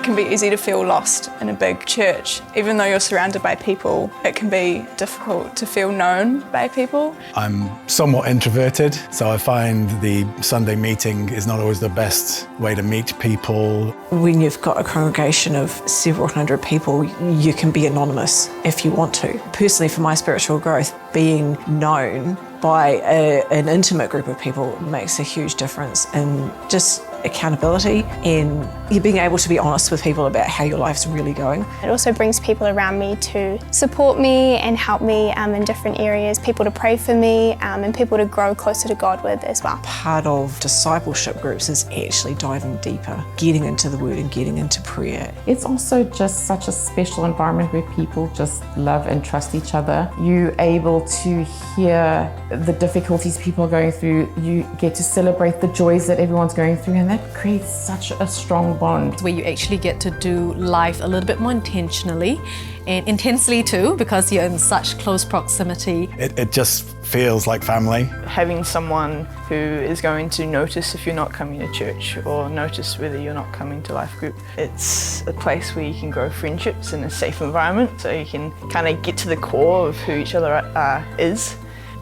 can be easy to feel lost in a big church. Even though you're surrounded by people, it can be difficult to feel known by people. I'm somewhat introverted, so I find the Sunday meeting is not always the best way to meet people. When you've got a congregation of several hundred people, you can be anonymous if you want to. Personally, for my spiritual growth, being known by an intimate group of people makes a huge difference in just accountability and you being able to be honest with people about how your life's really going. It also brings people around me to support me and help me in different areas, people to pray for me and people to grow closer to God with as well. Part of discipleship groups is actually diving deeper, getting into the Word and getting into prayer. It's also just such a special environment where people just love and trust each other. You're able to hear the difficulties people are going through. You get to celebrate the joys that everyone's going through, and that creates such a strong bond. Where you actually get to do life a little bit more intentionally and intensely too, because you're in such close proximity. It just feels like family. Having someone who is going to notice if you're not coming to church or notice whether you're not coming to life group. It's a place where you can grow friendships in a safe environment, so you can kind of get to the core of who each other is.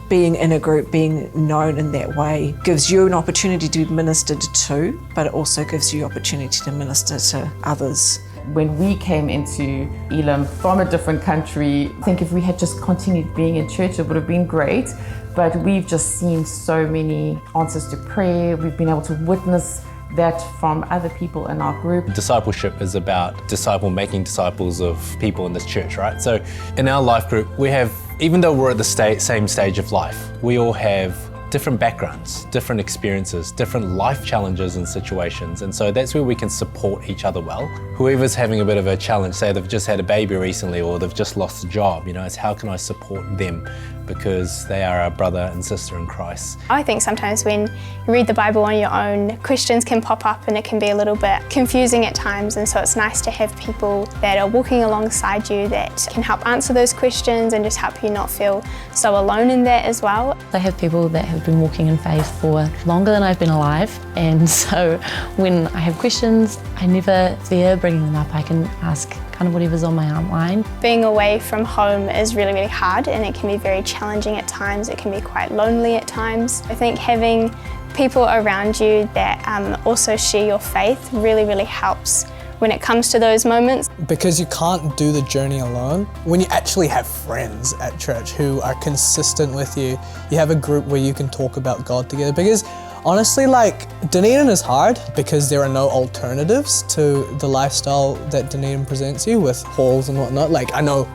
Being in a group, being known in that way, gives you an opportunity to be ministered to, but it also gives you opportunity to minister to others. When we came into Elim from a different country, I think if we had just continued being in church, it would have been great. But we've just seen so many answers to prayer. We've been able to witness that from other people in our group. Discipleship is about making disciples of people in this church, right? So in our life group, we have, even though we're at the same stage of life, we all have different backgrounds, different experiences, different life challenges and situations. And so that's where we can support each other well. Whoever's having a bit of a challenge, say they've just had a baby recently or they've just lost a job, it's how can I support them because they are our brother and sister in Christ. I think sometimes when you read the Bible on your own, questions can pop up and it can be a little bit confusing at times, and so it's nice to have people that are walking alongside you that can help answer those questions and just help you not feel so alone in that as well. I have people that have been walking in faith for longer than I've been alive, and so when I have questions, I never fear bringing them up. I can ask kind of whatever's on my mind. Being away from home is really, really hard, and it can be very challenging at times. It can be quite lonely at times. I think having people around you that also share your faith really, really helps when it comes to those moments. Because you can't do the journey alone. When you actually have friends at church who are consistent with you, you have a group where you can talk about God together. Because honestly, Dunedin is hard because there are no alternatives to the lifestyle that Dunedin presents you with halls and whatnot. I know,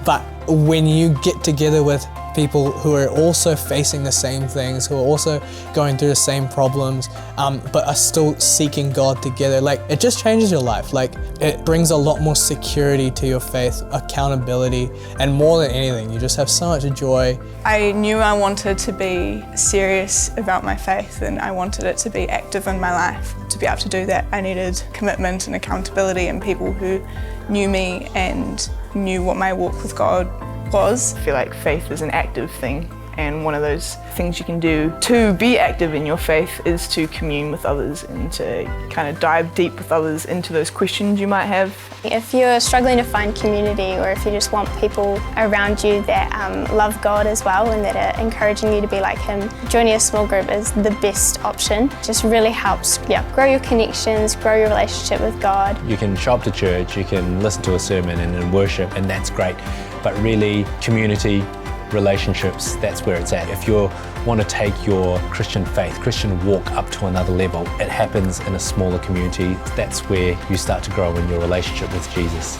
but when you get together with people who are also facing the same things, who are also going through the same problems, but are still seeking God together, it just changes your life. It brings a lot more security to your faith, accountability, and more than anything, you just have so much joy. I knew I wanted to be serious about my faith and I wanted it to be active in my life. To be able to do that, I needed commitment and accountability and people who knew me and knew what my walk with God was. I feel like faith is an active thing, and one of those things you can do to be active in your faith is to commune with others and to kind of dive deep with others into those questions you might have. If you're struggling to find community, or if you just want people around you that love God as well and that are encouraging you to be like Him, joining a small group is the best option. Just really helps grow your connections, grow your relationship with God. You can show up to church, you can listen to a sermon and worship, and that's great. But really, community, relationships, that's where it's at. If you want to take your Christian faith, Christian walk up to another level, it happens in a smaller community. That's where you start to grow in your relationship with Jesus.